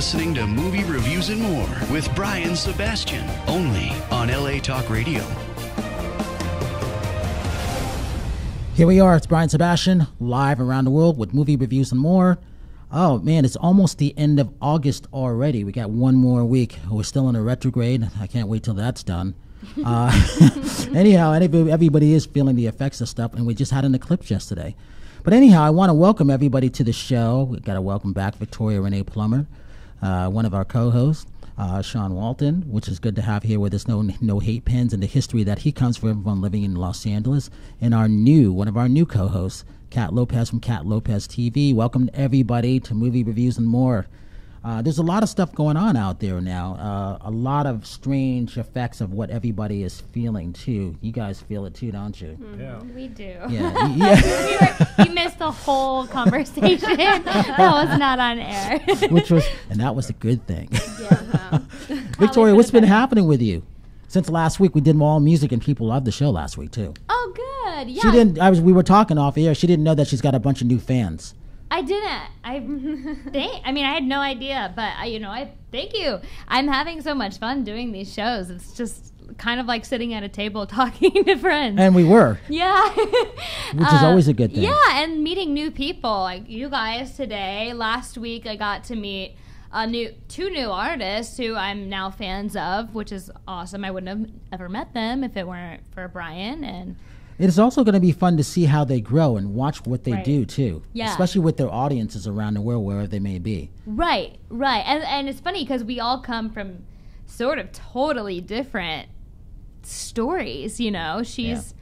listening to Movie Reviews and More with Brian Sebastian, only on LA Talk Radio. Here we are, it's Brian Sebastian, live around the world with Movie Reviews and More. Oh man, it's almost the end of August already. We got one more week. We're still in a retrograde. I can't wait till that's done. Anyhow, everybody is feeling the effects of stuff, and we just had an eclipse yesterday. But anyhow, I want to welcome everybody to the show. We've got to welcome back Victoria Plummer, one of our co-hosts, Shawn Walton, which is good to have here with us. No hate pens and the history that he comes from living in Los Angeles, and one of our new co-hosts, Cat Lopez from Cat Lopez TV. Welcome everybody to Movie Reviews and More. There's a lot of stuff going on out there now. A lot of strange effects of what everybody is feeling too. You guys feel it too, don't you? Yeah, we do. Yeah. You missed the whole conversation. That was not on air. And that was a good thing. Yeah. Victoria, what's been happening with you? Since last week, we did all music, and people loved the show last week too. Oh, good. Yeah. We were talking off air. She didn't know that she's got a bunch of new fans. I didn't. I had no idea, but I thank you. I'm having so much fun doing these shows. It's just kind of like sitting at a table talking to friends. And we were. Yeah. Which is always a good thing. Yeah, and meeting new people like you guys today. Last week, I got to meet two new artists who I'm now fans of, which is awesome. I wouldn't have ever met them if it weren't for Brian. And it's also going to be fun to see how they grow and watch what they Right. do too. Yeah. Especially with their audiences around the world, wherever they may be. Right. And it's funny because we all come from sort of totally different stories, She's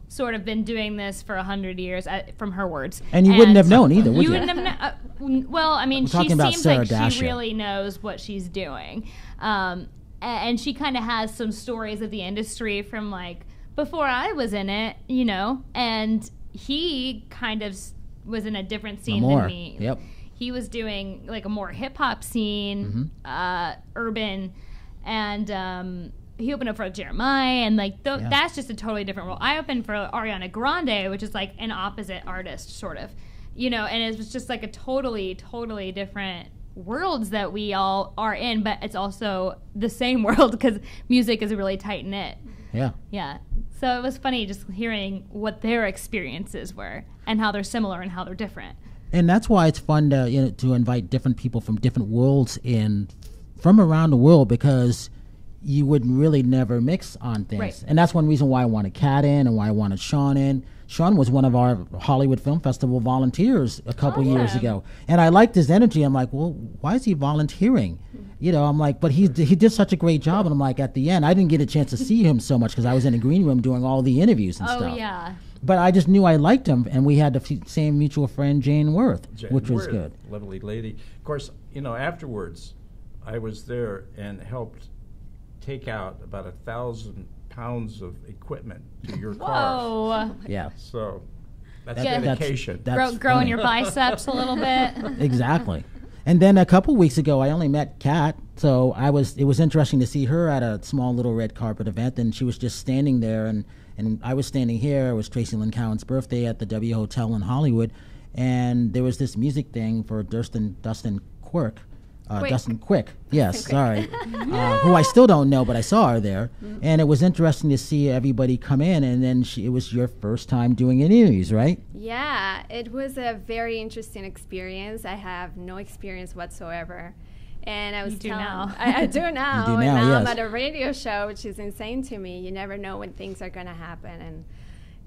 sort of been doing this for 100 years, from her words. And you wouldn't have known either, would you? You wouldn't have known. Well, I mean, she seems like she really knows what she's doing. And she kind of has some stories of the industry from, like, before I was in it, and he kind of was in a different scene than me. Yep. He was doing, like, a more hip-hop scene, urban, and he opened up for Jeremiah, and like that's just a totally different role. I opened for Ariana Grande, which is like an opposite artist, sort of, and it was just like a totally different worlds that we all are in, but it's also the same world because music is really tight knit. Yeah. So it was funny just hearing what their experiences were and how they're similar and how they're different. And that's why it's fun to to invite different people from different worlds in from around the world, because you would really never mix on things. Right. And that's one reason why I wanted Kat in and why I wanted Shawn in. Shawn was one of our Hollywood Film Festival volunteers a couple years ago. And I liked his energy. I'm like, well, why is he volunteering? I'm like, but he did such a great job. And I'm like, at the end, I didn't get a chance to see him so much because I was in the green room doing all the interviews and stuff. Oh, yeah. But I just knew I liked him. And we had the same mutual friend, Jane Worth, which was good. Lovely lady. Of course, afterwards, I was there and helped take out about 1,000 pounds of equipment to your car. Whoa. Yeah. So that's dedication. That's growing your biceps a little bit. Exactly. And then a couple weeks ago, I only met Kat, so it was interesting to see her at a small little red carpet event, and she was just standing there, and I was standing here. It was Tracy Lynn Cowan's birthday at the W Hotel in Hollywood, and there was this music thing for Dustin Quick. Dustin Quick, yes, sorry, who I still don't know, but I saw her there, and it was interesting to see everybody come in, and then it was your first time doing interviews, right? Yeah, it was a very interesting experience. I have no experience whatsoever, and I was I do now. I do now, You do and now, now I'm yes. at a radio show, which is insane to me. You never know when things are going to happen, and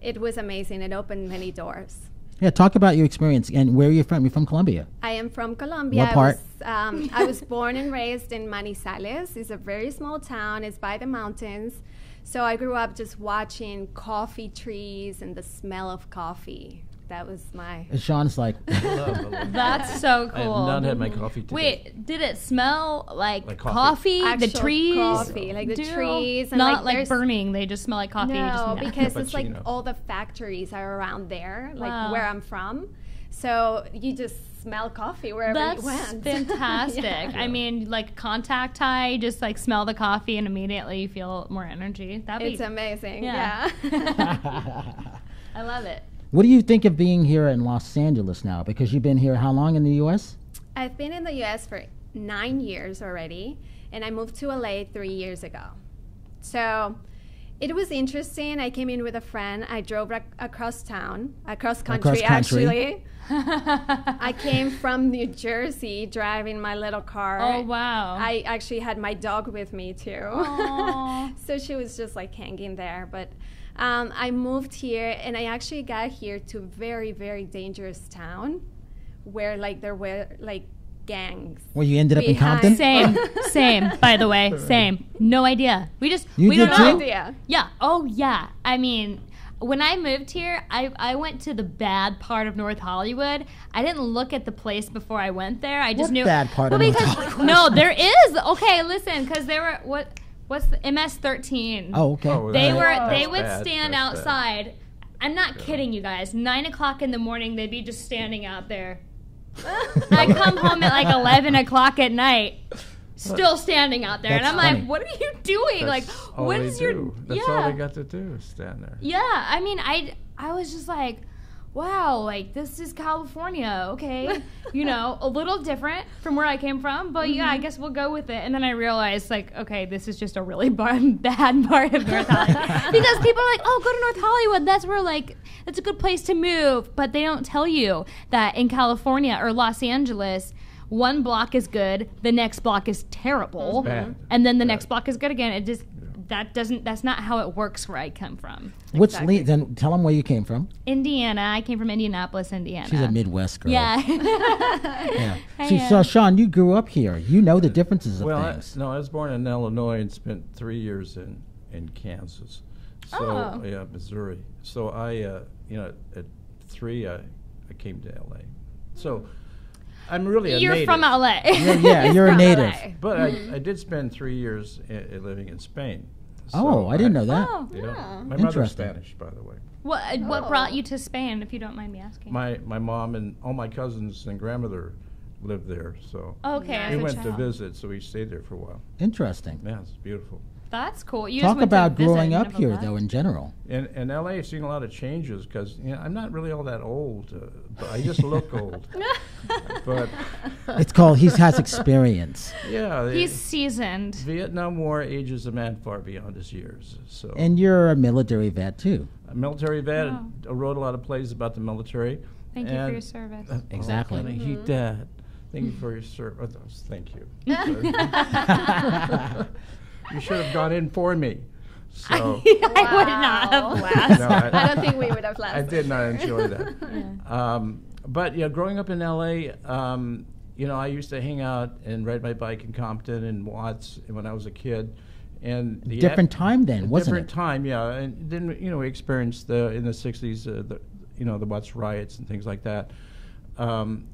it was amazing. It opened many doors. Yeah, talk about your experience, and where are you from? You're from Colombia. I am from Colombia. What part? I was born and raised in Manizales. It's a very small town. It's by the mountains. So I grew up just watching coffee trees and the smell of coffee. That was my... And Shawn's like... That's so cool. I have not had my coffee today. Wait, did it smell like coffee? The Actual trees? coffee, like the trees. And Not like there's- burning, they just smell like coffee. No, because it's like Cappuccino. all the factories are around there, like Wow. where I'm from. So you just smell coffee wherever That's you went. fantastic. Yeah. I mean, like contact high, just like smell the coffee and immediately you feel more energy. It's amazing. Yeah. Yeah. I love it. What do you think of being here in Los Angeles now? Because you've been here how long in the U.S.? I've been in the U.S. for 9 years already, and I moved to LA 3 years ago. So it was interesting. I came in with a friend. I drove across country, actually. I came from New Jersey driving my little car. Oh, wow. I actually had my dog with me, too. So she was just like hanging there. But I moved here, and I actually got here to a very, very dangerous town where like there were like gangs. Where you ended up in Compton? Same, by the way, same. No idea. We don't did know. too? Idea. Yeah. Oh, yeah. I mean, when I moved here, I went to the bad part of North Hollywood. I didn't look at the place before I went there. I just knew. Bad part of North Hollywood? No, there is. Okay, listen, because there were what's the MS-13? Oh, okay. Oh, They would bad. stand That's outside. bad. I'm not kidding you guys. 9 o'clock in the morning, they'd be just standing out there. I come home at like 11 o'clock at night, still standing out there, and That's I'm funny. like, "What are you doing? That's like, all what they is your?" do. That's all they got to do is stand there. Yeah, I mean, I was just like, wow, like this is California, okay? You know, a little different from where I came from, but yeah, I guess we'll go with it. And then I realized, like, okay, this is just a really bad part of North Hollywood. Because people are like, oh, go to North Hollywood. That's where, like, that's a good place to move. But they don't tell you that in California or Los Angeles, one block is good, the next block is terrible, Bad. and then the Bad. next block is good again. It just that's not how it works where I come from. Then tell them where you came from. Indiana. I came from Indianapolis, Indiana. She's a Midwest girl. Yeah. Yeah. So, Shawn, you grew up here. You know the differences of Well, things. I was born in Illinois and spent 3 years in Kansas. So yeah, Missouri. So I, at 3 I came to LA. So I'm really a You're native. from LA. Yeah, you're a from native. LA. But I did spend 3 years living in Spain. Oh, So I didn't know that. Oh. Yeah. My mother's Interesting. Spanish, by the way. What brought you to Spain, if you don't mind me asking? My mom and all my cousins and grandmother lived there, so Okay, as we a went to child. visit, so we stayed there for a while. Interesting. Yeah, it's beautiful. That's cool. You just Talk went to about visit growing and up never here, left? though, in general. In LA, I've seen a lot of changes because I'm not really all that old, but I just look old. But It's called he has experience. yeah, He's seasoned. Vietnam War ages a man far beyond his years. So And you're a military vet, too. a military vet. Wow. I wrote a lot of plays about the military. Thank you for and- your service. Exactly. Oh, he did. Thank you for your service. Thank you. You should have gone in for me. So I would not have laughed. no, I don't think we would have lasted. I did not enjoy that. But yeah, growing up in LA, I used to hang out and ride my bike in Compton and Watts when I was a kid. And the Different time then, wasn't different it? time, yeah. And then we experienced in the '60s the Watts riots and things like that,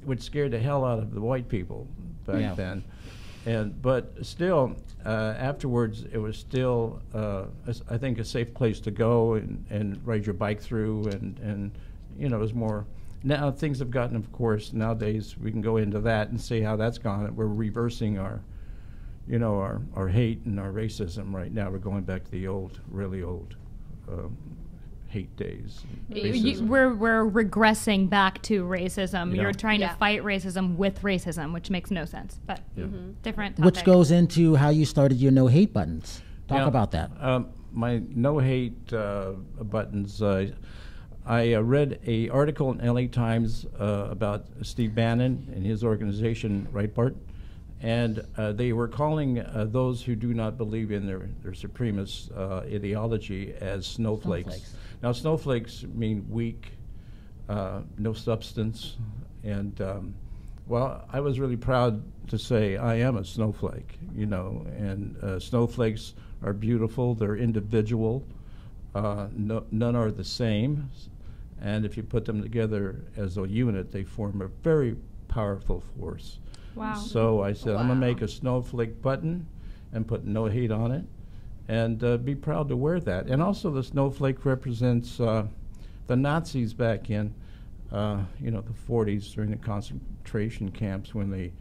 which scared the hell out of the white people back then. But still, afterwards, it was still, I think, a safe place to go and ride your bike through, and it was more. Now things have gotten, of course, nowadays we can go into that and see how that's gone. We're reversing our hate and our racism right now. We're going back to the old, really old hate days. We're regressing back to racism. Yeah. You're trying Yeah. to fight racism with racism, which makes no sense. But different topic. Which goes into how you started your no hate buttons. Talk Yeah. about that. My no hate buttons. I read a article in LA Times about Steve Bannon and his organization, Breitbart, and they were calling those who do not believe in their supremacist ideology as snowflakes. Now, snowflakes mean weak, no substance, and I was really proud to say I am a snowflake, and snowflakes are beautiful, they're individual, none are the same, and if you put them together as a unit, they form a very powerful force. Wow. So I said, I'm going to make a snowflake button and put no hate on it, and be proud to wear that. And also the snowflake represents the Nazis back in, the 40s during the concentration camps when they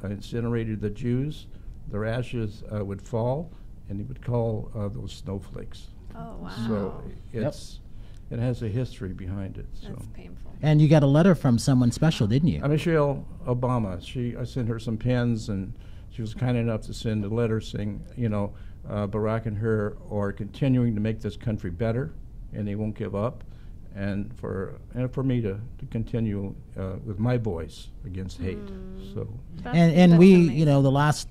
incinerated the Jews. Their ashes would fall, and they would call those snowflakes. Oh, wow. So it has a history behind it. So. That's painful. And you got a letter from someone special, didn't you? Michelle Obama. I sent her some pens and She was kind enough to send a letter saying, Barack and her are continuing to make this country better, and they won't give up, and for me to continue with my voice against hate. So and we, amazing. you know, the last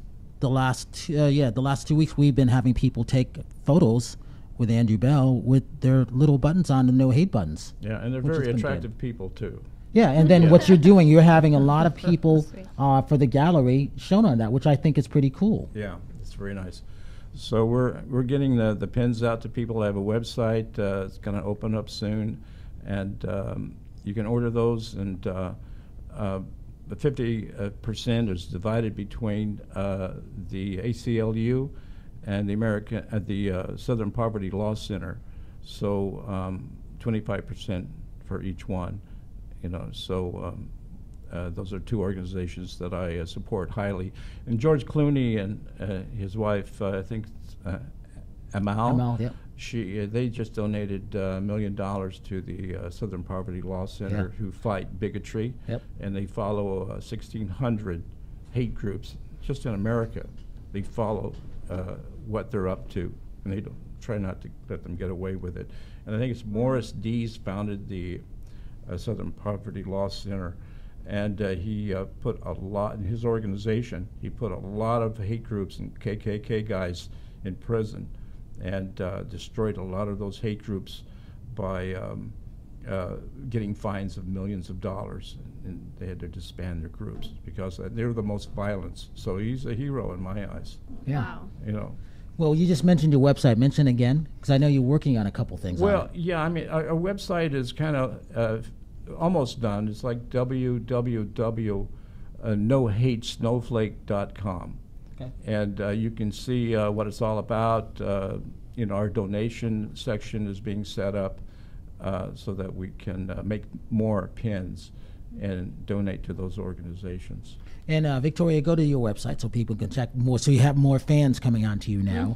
2 weeks we've been having people take photos with Andrew Bell with their little buttons on, the no hate buttons. yeah, and they're Which has very been attractive people too. Yeah, and then what you're doing, you're having a lot of people for the gallery shown on that, which I think is pretty cool. Yeah, it's very nice. So we're getting the pins out to people. I have a website. It's going to open up soon, and you can order those. And the 50% is divided between the ACLU and the Southern Poverty Law Center. So 25% for each one. Those are two organizations that I support highly. And George Clooney and his wife, I think Amal, Yep. They just donated $1 million to the Southern Poverty Law Center, who fight bigotry. Yep. And they follow 1,600 hate groups just in America. They follow what they're up to, and they don't try not to let them get away with it. And I think it's Morris Dees founded the Southern Poverty Law Center, and he put a lot in his organization. He put a lot of hate groups and KKK guys in prison, and destroyed a lot of those hate groups by getting fines of millions of dollars, and they had to disband their groups because they're the most violent. So he's a hero in my eyes. Yeah. Wow. Well, you just mentioned your website. Mention again, because I know you're working on a couple things. Well, on it. yeah, I mean, our website is kind of almost done. It's like www.nohatesnowflake.com. Okay. And you can see what it's all about. Our donation section is being set up so that we can make more pins and donate to those organizations. And Victoria, go to your website so people can check more, so you have more fans coming on to you now.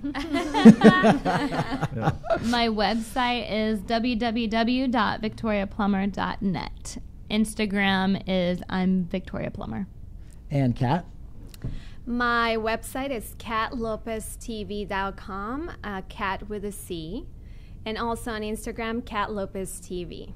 My website is www.victoriaplummer.net. Instagram is I'm Victoria Plummer. And Kat? My website is catlopeztv.com, cat with a C, and also on Instagram, Cat Lopez TV.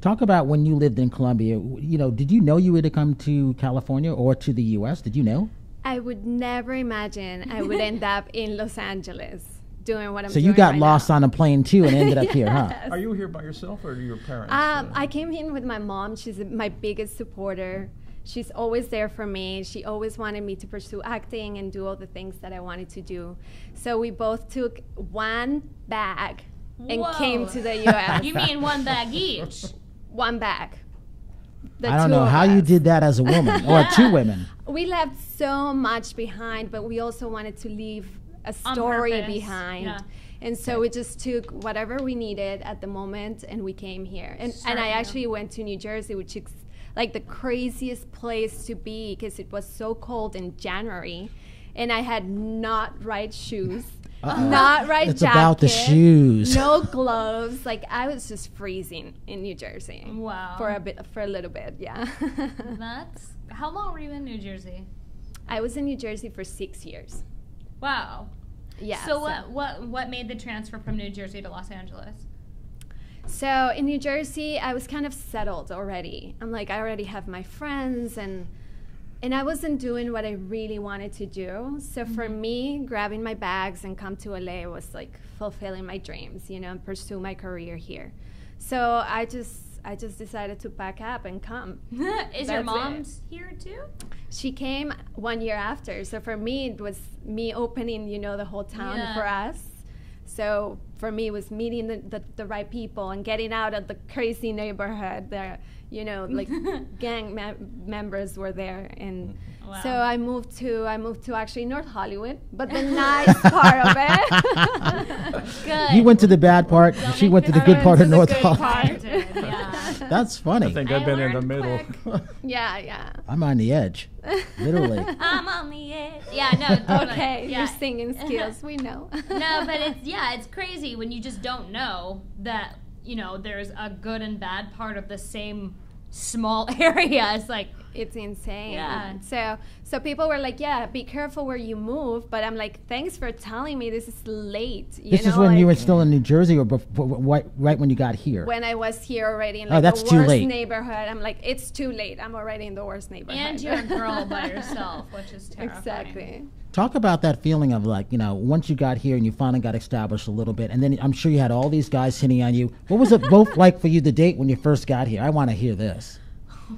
Talk about when you lived in Colombia. Did you know you were to come to California or to the U.S.? Did you know? I would never imagine I would end up in Los Angeles doing what I'm So doing you got right lost now. on a plane too and ended up here, huh? Are you here by yourself or are your parents? I came in with my mom. She's my biggest supporter. She's always there for me. She always wanted me to pursue acting and do all the things that I wanted to do. So we both took one bag and came to the U.S. You mean one bag each? One bag. The I don't two know of how you us. did that as a woman or two women. We left so much behind, but we also wanted to leave a On story purpose. behind. Yeah. And so we just took whatever we needed at the moment and we came here. And I actually went to New Jersey, which is like the craziest place to be because it was so cold in January and I had not right shoes. Not right It's jacket. about the shoes. No gloves. Like I was just freezing in New Jersey. Wow. For a little bit, yeah. How long were you in New Jersey? I was in New Jersey for 6 years. Wow. Yeah. So what made the transfer from New Jersey to Los Angeles? So in New Jersey, I was kind of settled already. I'm like, I already have my friends and I wasn't doing what I really wanted to do. So for me, grabbing my bags and come to LA was like fulfilling my dreams, and pursue my career here. So I just decided to pack up and come. Is your That's mom it. here too? She came 1 year after. So for me, it was me opening, the whole town for us. So for me, it was meeting the right people and getting out of the crazy neighborhood there. Like gang members were there, and so I moved to actually North Hollywood, but the nice part of it. Good. You went to the bad part. She went to the good part of North Hollywood. Hollywood. Yeah. That's funny. I think I've been in the learned middle. Yeah. I'm on the edge, literally. I'm on the edge. Yeah, no, totally. Okay, Yeah. your singing skills, we know. No, but it's crazy when you just don't know that, there's a good and bad part of the same small area. It's like, It's insane. Yeah. So people were like, yeah, be careful where you move. But I'm like, thanks for telling me this is late. This is when you were still in New Jersey or right when you got here? When I was here already in like that's the too worst late. neighborhood. I'm like, it's too late. I'm already in the worst neighborhood. And you're a girl by yourself, which is terrifying. Exactly. Talk about that feeling of like, once you got here and you finally got established a little bit, and then I'm sure you had all these guys hitting on you. What was it both like for you to date when you first got here? I want to hear this.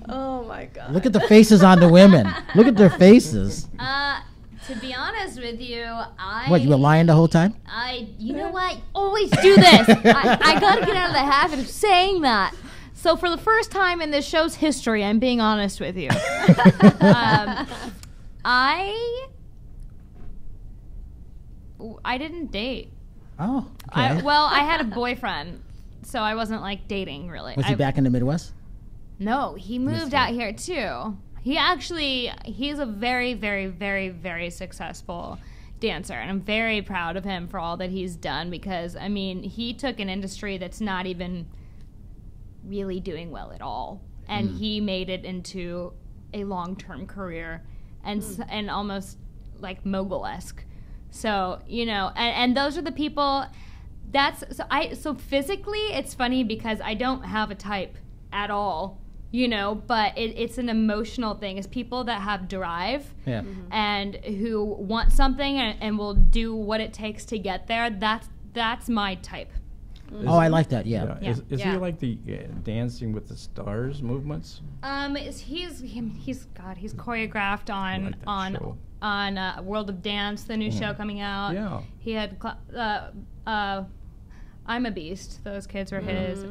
Oh my God. Look at the faces on the women. Look at their faces. To be honest with you, What, you were lying the whole time? You know what? Always do this. I gotta get out of the habit of saying that. So for the first time in this show's history, I'm being honest with you. I didn't date. Oh, okay. I had a boyfriend, so I wasn't like dating really. Was he back in the Midwest? No, he moved out here too. He's a very, very, very, very successful dancer, and I'm very proud of him for all that he's done because, I mean, he took an industry that's not even really doing well at all, and he made it into a long-term career and almost like mogul-esque. So, and those are the people so physically it's funny because I don't have a type at all. But it's an emotional thing. It's people that have drive and who want something and will do what it takes to get there. That's my type. I like that. Yeah. Is he like the Dancing with the Stars movements? He's choreographed on World of Dance, the new show coming out. Yeah. He had I'm a Beast. Those kids were his.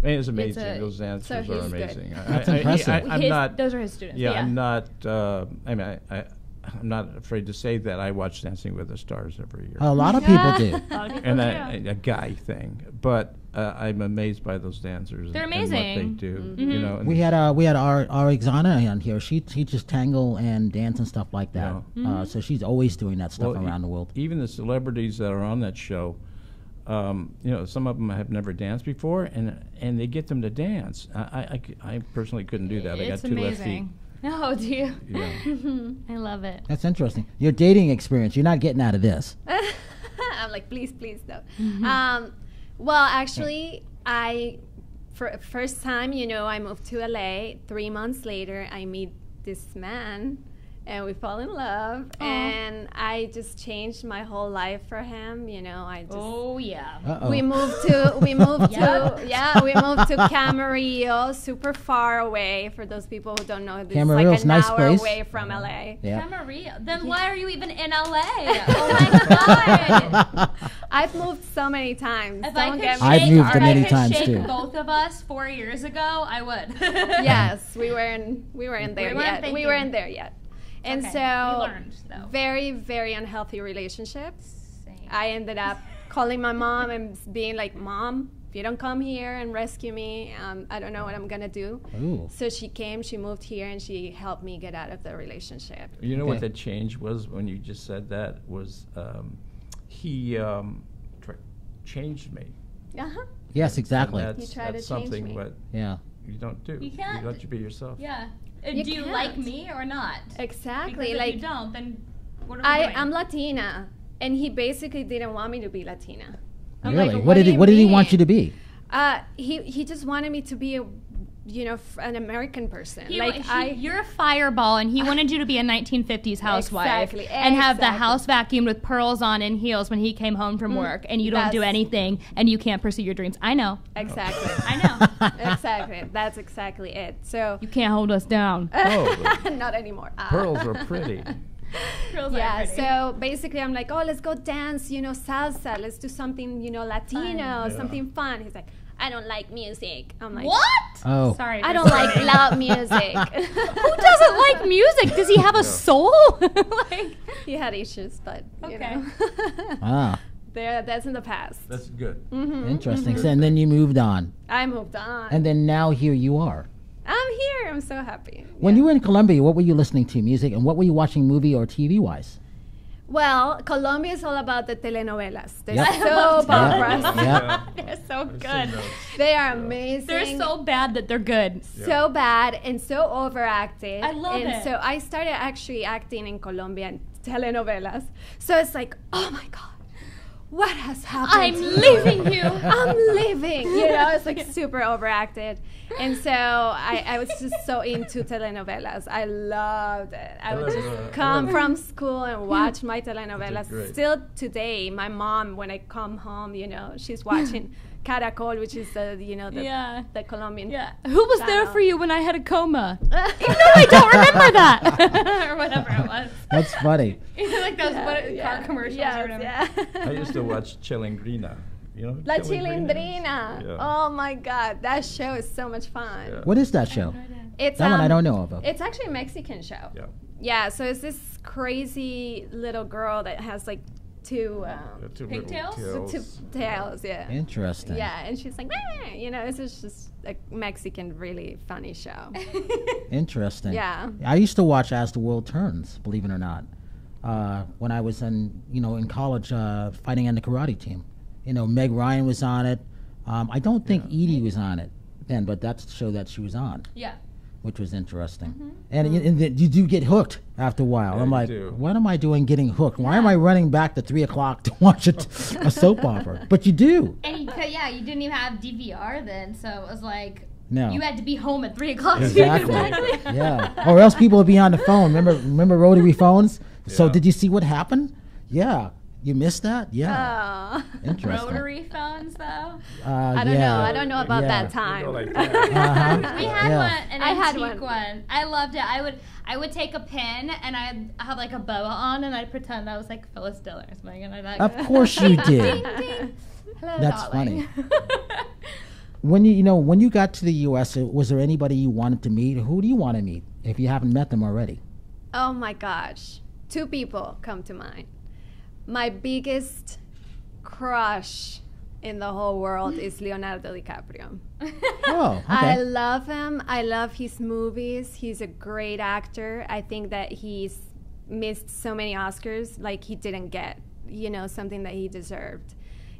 It's amazing. Those dancers are amazing. That's impressive. I'm not. Those are his students. Yeah, I'm not. I'm not afraid to say that I watch Dancing with the Stars every year. A lot of people do. And a guy thing, but I'm amazed by those dancers. They're and amazing. what they do. And We had our Exana on here. She just tango and dance and stuff like that. So she's always doing that stuff around the world. Even the celebrities that are on that show. Some of them have never danced before, and they get them to dance. I personally couldn't do that. I got two left feet. Oh, do you? Yeah. I love it. That's interesting. Your dating experience, you're not getting out of this. I'm like, please, no. Well, actually, first time, I moved to LA. 3 months later, I meet this man. And we fall in love, and I just changed my whole life for him. I just. Oh yeah. Uh-oh. We moved to Camarillo, super far away. For those people who don't know, this is like an hour away from LA. Yeah. Camarillo. Then why are you even in LA? Oh my God. I've moved so many times. I've moved many times too. Both of us 4 years ago, I would. Yes, we weren't there yet. And okay. so, we learned, though. very, very unhealthy relationship. Same. I ended up calling my mom and being like, Mom, if you don't come here and rescue me, I don't know what I'm going to do. Ooh. So she chmoved here, and she helped me get out of the relationship. You know what the change was when you just said that was he changed me. Uh-huh. Yes, exactly. He tried to change me. But you don't do. You can't. You let you be yourself. Yeah. Do You you can't. like me or not? Exactly. Because like if you don't, then what are we doing? I'm Latina, and he basically didn't want me to be Latina. I'm Really? like, What did he want you to be? He just wanted me to be an American person. You're a fireball, and he wanted you to be a 1950s housewife and have the house vacuumed with pearls on and heels when he came home from work, and you don't do anything, and you can't pursue your dreams. I know. Exactly. I know. Exactly. That's exactly it. So You can't hold us down. not anymore. Pearls are pretty. So basically I'm like, let's go dance, salsa. Let's do something, Latino, something fun. He's like, I don't like music. I'm like, what? Oh. Sorry. I don't like loud music. Who doesn't like music? Does he have a soul? He had issues, but Wow. that's in the past. That's good. Interesting. So, and then you moved on. I moved on. And then now here you are. I'm here. I'm so happy. When you were in Colombia, what were you listening to music, and what were you watching movie or TV wise? Well, Colombia is all about the telenovelas. They're Yep. soap operas. Yeah. They're so so good. They are amazing. They're so bad that they're good. So bad and so overacted. I love and it. So I started actually acting in Colombian telenovelas. So it's like, oh my God, what has happened? I'm leaving you. I'm leaving. You know, it's like super overacted. And so I was just so into telenovelas. I loved it. I would just come from school and watch my telenovelas. Still today, my mom, when I come home, you know, she's watching Caracol, which is the, you know, the Colombian. Yeah. Who was there for you when I had a coma? No, I don't remember that. Or whatever it was. That's funny. Like those car commercials or whatever. Yeah. I used to watch Chilindrina. You know, La Chilindrina. Yeah. Oh my God, that show is so much fun. Yeah. What is that show? It's That one I don't know about. It's actually a Mexican show. Yeah. Yeah, so it's this crazy little girl that has like two Pigtails? two tails, yeah. Interesting. Yeah, and she's like, "Meh," you know, it's just a Mexican, really funny show. Interesting. Yeah. I used to watch As the World Turns, believe it or not, when I was in college fighting in the karate team. You know, Meg Ryan was on it. I don't think Edie was on it then, but that's the show that she was on. Yeah. Which was interesting. And you do get hooked after a while. Yeah, I'm like, you do. what am I doing getting hooked? Why am I running back to 3 o'clock to watch a soap opera? But you do. And you didn't even have DVR then, so it was like No. you had to be home at 3 o'clock. Exactly. Yeah. Or else people would be on the phone. Remember rotary phones? So Yeah. did you see what happened? Yeah. You missed that? Yeah. Oh. Interesting. Rotary phones, though. I don't know. I don't know about that time. Go like that. Uh-huh. We had Yeah. one, an I had antique one. I loved it. I would take a pin and I'd have like a boa on and I'd pretend I was like Phyllis Diller or something. And I'd like, Of course you did. ding, ding. Hello, That's darling. When when you got to the U.S., was there anybody you wanted to meet? Who do you want to meet if you haven't met them already? Oh my gosh. 2 people come to mind. My biggest crush in the whole world is Leonardo DiCaprio. Oh, I okay. love him. I love his movies. He's a great actor. I think that he's missed so many Oscars, like he didn't get, you know, something that he deserved.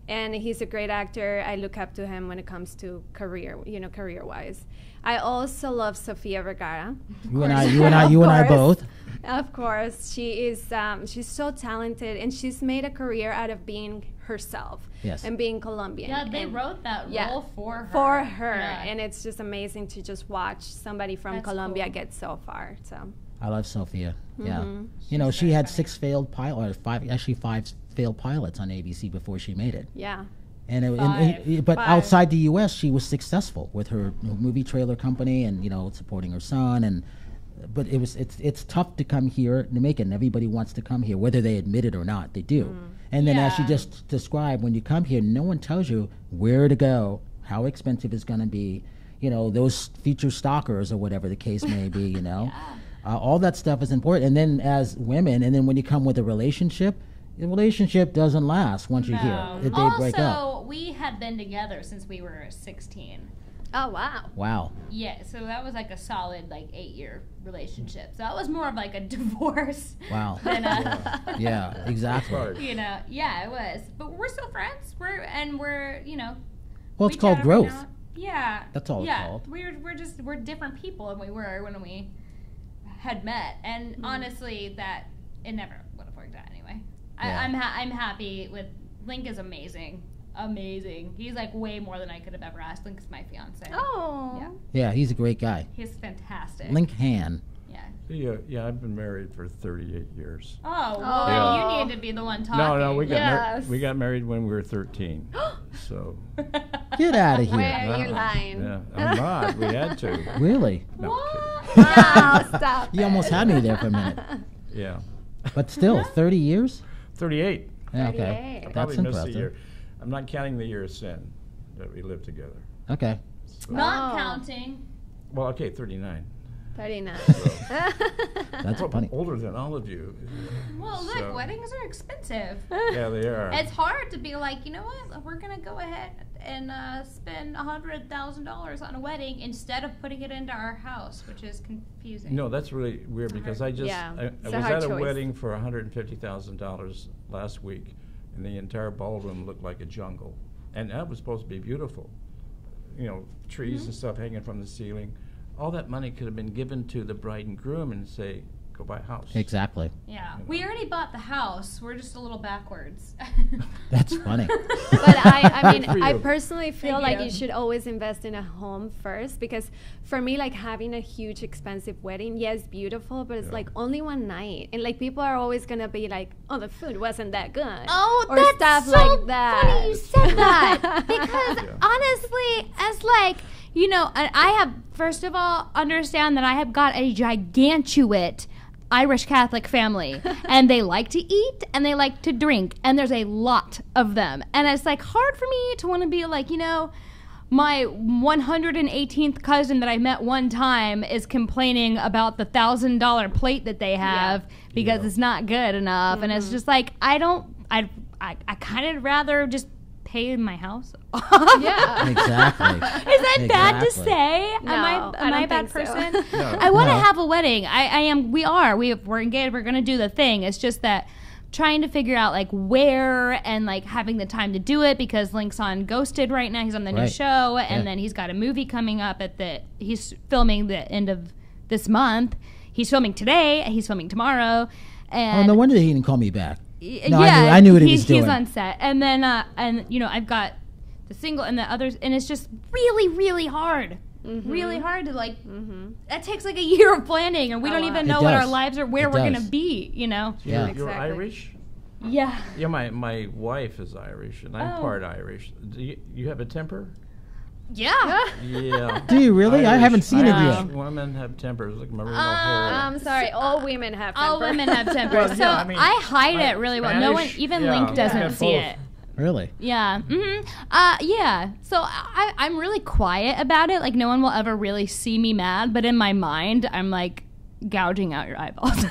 And he's a great actor. I look up to him when it comes to career-wise. I also love Sofia Vergara. You and I both. Of course, she is. She's so talented, and she's made a career out of being herself and being Colombian. Yeah, they wrote that role for her. Yeah. And it's just amazing to just watch somebody from Colombia get so far. So I love Sofia. Yeah, you know, she had 6 failed pilots, 5 failed pilots on ABC before she made it. Yeah. And but outside the U.S., she was successful with her movie trailer company and supporting her son. But it's tough to come here to make it. And everybody wants to come here, whether they admit it or not. They do. And then, as you just described, when you come here, no one tells you where to go, how expensive it's going to be. Those future stalkers or whatever the case may be. All that stuff is important. And then as women, and then when you come with a relationship. The relationship doesn't last once you're here. They break up. Also, we had been together since we were 16. Oh, wow. Wow. Yeah, so that was like a solid 8-year relationship. So that was more of like a divorce. Wow. Than yeah, exactly. Yeah, it was. But we're still friends. We're Well, it's called growth. Yeah. That's all it's called. We're different people than we were when we had met. And honestly, that it never would have worked out anyway. Yeah. I'm happy with Link. Is amazing. He's way more than I could have ever asked. Link is my fiance. Oh. Yeah, he's a great guy. He's fantastic. Link Han. Yeah. Yeah, I've been married for 38 years. Oh, well, you need to be the one talking. No, we got married when we were 13. So. Get out of here. Where you're lying. Yeah, I'm not. We had to. Really? No, What? Wow, stop. You almost had me there for a minute. Yeah. But still, 30 years? 38. Yeah, okay. 38. That's Probably missed a impressive. year. I'm not counting the year of sin that we lived together. Okay. So, Not counting. well, okay, 39. 39. That's funny. Older than all of you. Well, look, weddings are expensive. Yeah, they are. It's hard to be like, you know what? We're gonna go ahead and spend $100,000 on a wedding instead of putting it into our house, which is confusing. No, that's really weird because I was it's a at hard a choice. wedding for $150,000 last week, and the entire ballroom looked like a jungle. and that was supposed to be beautiful. You know, trees and stuff hanging from the ceiling. All that money could have been given to the bride and groom and say, go buy a house. Exactly. Yeah. We already bought the house. We're just a little backwards. That's funny. But I mean, Good for I you. personally feel Thank like you. you should always invest in a home first, because for me, like having a huge expensive wedding, yes, beautiful, but it's like only one night. And like people are always going to be like, oh, the food wasn't that good. Oh, or that's stuff so like that. funny you said that. Because honestly, as like, you know, and I have, first of all, understand that I have got a gigantuate Irish Catholic family, and they like to eat and they like to drink, and there's a lot of them, and it's like hard for me to want to be like, you know, my 118th cousin that I met one time is complaining about the $1,000 plate that they have because it's not good enough, and it's just like I kind of rather just pay my house off. Yeah. Exactly. Is that bad to Exactly. say? No, am I a don't bad think so. person? No. I want to No. have a wedding. We're engaged. We're going to do the thing. It's just that trying to figure out like where and like having the time to do it, because Link's on Ghosted right now. He's on the new Right. show, and Yeah. then he's got a movie coming up he's filming the end of this month. He's filming today. He's filming tomorrow. Oh, And no wonder he didn't call me back. No, yeah, I knew what he was doing. He's on set, and then and you know I've got the single and the others, and it's just really, really hard. Really hard to like. That takes like a year of planning, and we don't even It know what our does. lives are, where It we're does. gonna be. You know. Yeah. You're Exactly. Irish? Yeah. Yeah, my wife is Irish, and I'm Oh. part Irish. Do you have a temper? Yeah. Yeah. Do you really? I haven't seen it Irish yet. women have tempers like Maria O'Hara. I'm sorry, all women have All temper. women have tempers. Well, So yeah, I mean, I hide like it really well. No one, Spanish, even yeah, Link doesn't yeah, see both. it. Really? Yeah. Yeah. So I'm really quiet about it. Like no one will ever really see me mad, but in my mind, I'm like gouging out your eyeballs.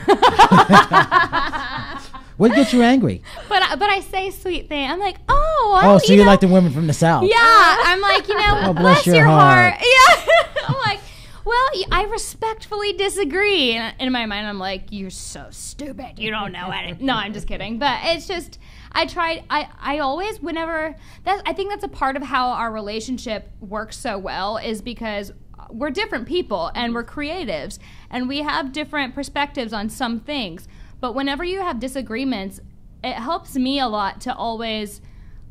What gets you angry? But I say sweet thing. I'm like, oh, Oh, so you know, like the women from the South? Yeah, I'm like, you know, Oh, bless bless your your heart. heart. Yeah, I'm like, well, I respectfully disagree. And in my mind, I'm like, you're so stupid. You don't know anything. No, I'm just kidding. But it's just, I always, whenever, I think that's a part of how our relationship works so well, is because we're different people and we're creatives and we have different perspectives on some things. But whenever you have disagreements, it helps me a lot to always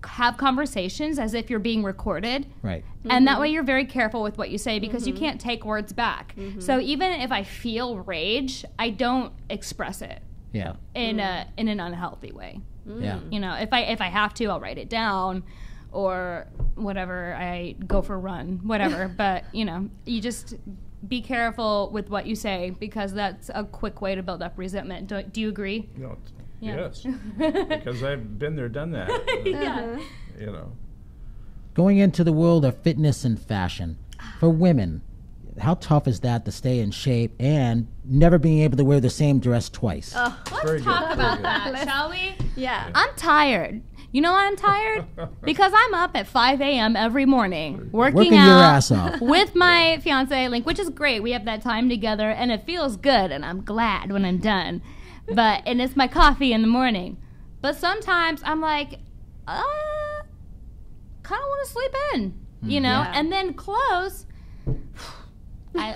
have conversations as if you're being recorded. Right. And that way you're very careful with what you say, because you can't take words back. So even if I feel rage, I don't express it Yeah. in an unhealthy way. Yeah. You know, if I have to, I'll write it down or whatever, I go for a run, whatever. But, you know, you just be careful with what you say, because that's a quick way to build up resentment. Do you agree? No, Yeah. Yes, because I've been there, done that. Yeah. You know. Going into the world of fitness and fashion, for women, how tough is that to stay in shape and never being able to wear the same dress twice? Very Let's talk good, about very good. that, shall we? Yeah. I'm tired. You know why I'm tired? Because I'm up at 5 a.m. every morning working your out ass off. with my fiance Link, which is great. We have that time together, and it feels good, and I'm glad when I'm done. And it's my coffee in the morning. But sometimes I'm like, kind of want to sleep in, you know? Yeah. And then clothes. I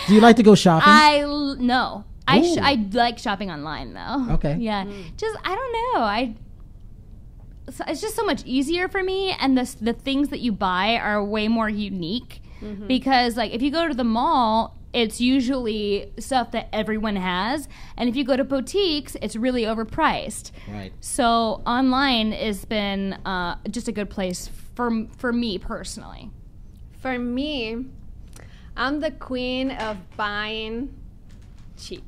Do you like to go shopping? no. Ooh. I like shopping online though. Okay. Yeah. Just I don't know. It's just so much easier for me, and the things that you buy are way more unique, because like if you go to the mall, it's usually stuff that everyone has, and if you go to boutiques, it's really overpriced. Right. So online has been just a good place for me personally. For me, I'm the queen of buying cheap.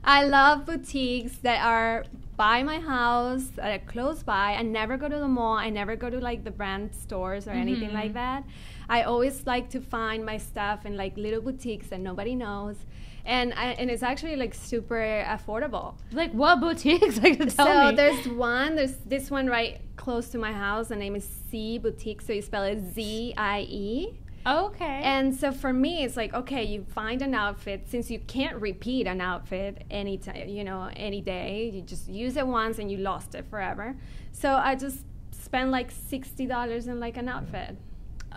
I love boutiques that are by my house, that are close by. I never go to the mall. I never go to like the brand stores or anything like that. I always like to find my stuff in like little boutiques that nobody knows. And it's actually like super affordable. Like what boutiques? Like tell So me. there's this one right close to my house. The name is C Boutique, so you spell it Z-I-E. Okay. And so for me, it's like, okay, you find an outfit, since you can't repeat an outfit any day, you just use it once and you lost it forever. So I just spend like $60 in like an outfit.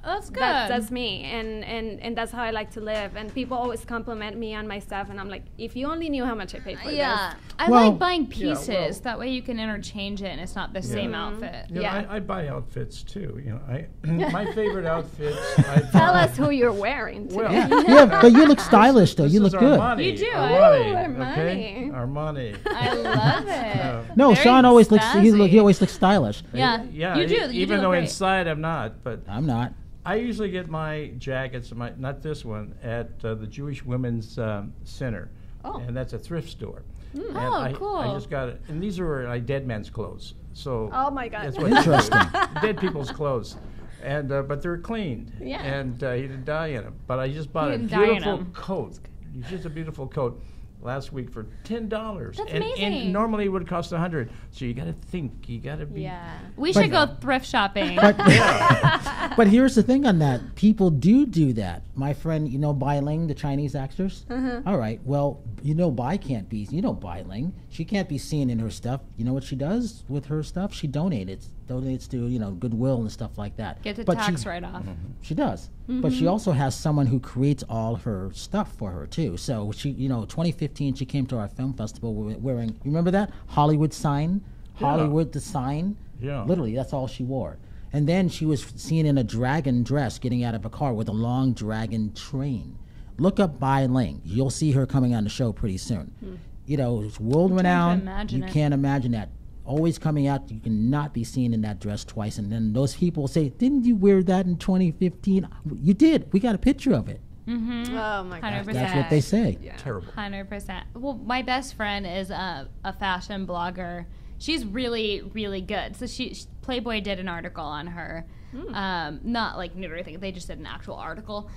That's good. That's me, and that's how I like to live. And people always compliment me on my stuff, and I'm like, if you only knew how much I paid for this. I like buying pieces. That way you can interchange it, and it's not the same outfit. I buy outfits too. My favorite outfits. Tell us who you're wearing. Too. Well, but you look stylish though. You look good. Armani. You do. Armani. Okay? Armani. I love it. No, Very Shawn always looks. snazzy. He always looks stylish. Yeah, you do. Even though look great. inside I'm not, but I'm not. I usually get my jackets, not this one, at the Jewish Women's Center, and that's a thrift store. And cool. I just got it, and these are like dead men's clothes. So Oh my God. that's what Interesting. dead people's clothes, and but they're cleaned, and he didn't die in them. But I just bought a didn't die in beautiful 'em. coat. It's just a beautiful coat. Last week for $10. That's and amazing. normally it would cost $100. So you got to think. You got to be. Yeah. We should go thrift shopping. But here's the thing on that. People do that. My friend, Bai Ling, the Chinese actress? All right. Well, Bai can't be, Bai Ling. She can't be seen in her stuff. You know what she does with her stuff? She donates to, Goodwill and stuff like that. Get the But tax write-off. She does. But she also has someone who creates all her stuff for her, too. So she, 2015, she came to our film festival wearing, you remember that? Hollywood sign? Yeah. Hollywood the sign? Yeah. Literally, that's all she wore. And then she was seen in a dragon dress getting out of a car with a long dragon train. Look up Bai Ling. You'll see her coming on the show pretty soon. It's world-renowned. You can't imagine that. Always coming out, you cannot be seen in that dress twice. And then those people say, didn't you wear that in 2015? You did. We got a picture of it. Mm-hmm. Oh my God. 100%. That's what they say. Yeah. Terrible. 100%. Well, my best friend is a fashion blogger. She's really, really good. So Playboy did an article on her. Not like nude or anything. They just did an actual article.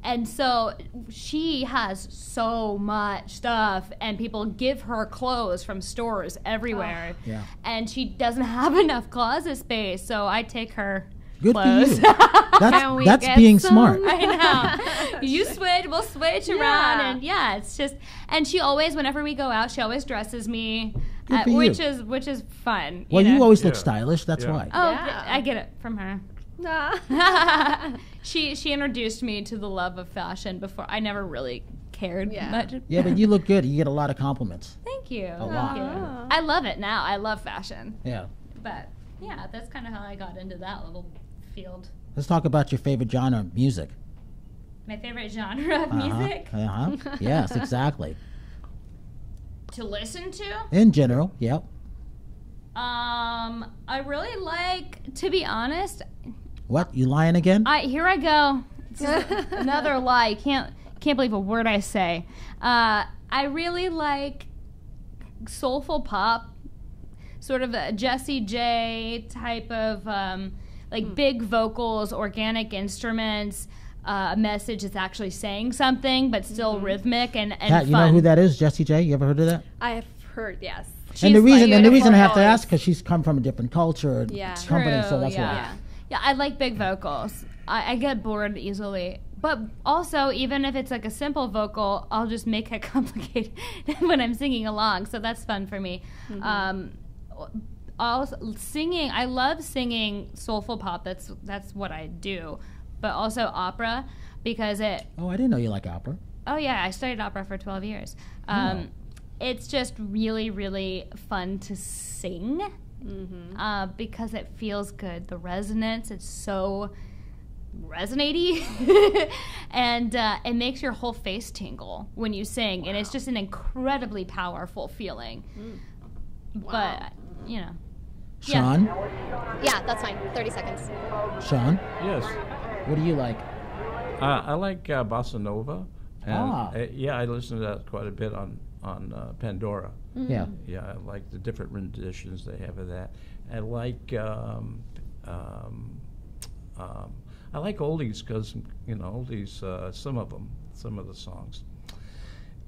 And so she has so much stuff, and people give her clothes from stores everywhere. Yeah. And she doesn't have enough closet space, so I take her Good clothes. for you. Can we That's get being some? smart. I know. You switch, we'll switch around, and it's just. And she always, whenever we go out, she always dresses me, Good for which you. is fun. Well, know? you always look Yeah. stylish. That's Yeah. why. Oh, Yeah. I get it from her. Nah. She introduced me to the love of fashion before. I never really cared Yeah. much. Yeah, but you look good. You get a lot of compliments. Thank you. A lot. Thank you. I love it now. I love fashion. Yeah. But yeah, that's kind of how I got into that little field. Let's talk about your favorite genre of music. My favorite genre of music Yes, exactly. to listen to. In general, yep. I really like, to be honest. What? You lying again? Here I go. This is another lie. Can't believe a word I say. I really like soulful pop, sort of a Jessie J type of like big vocals, organic instruments, a message that's actually saying something but still rhythmic and Kat, fun. you know who that is? Jessie J? You ever heard of that? I have heard, yes. And the reason I have to voice. ask, because she's come from a different culture and Yeah. company, so that's yeah. why. Yeah, I like big vocals. I get bored easily. But also, even if it's like a simple vocal, I'll just make it complicated when I'm singing along. So that's fun for me. Also, singing, I love singing soulful pop. That's what I do. But also opera, because it... Oh, I didn't know you like opera. Oh, yeah, I studied opera for 12 years. It's just really, really fun to sing because it feels good. The resonance, it's so resonate-y. And it makes your whole face tingle when you sing. Wow. And it's just an incredibly powerful feeling. But, you know. Shawn? Yeah, that's fine. 30 seconds. Shawn? Yes. What do you like? I like bossa nova. And, Ah. I listen to that quite a bit on Pandora. Yeah. Yeah, I like the different renditions they have of that. I like I like oldies because oldies, some of the songs.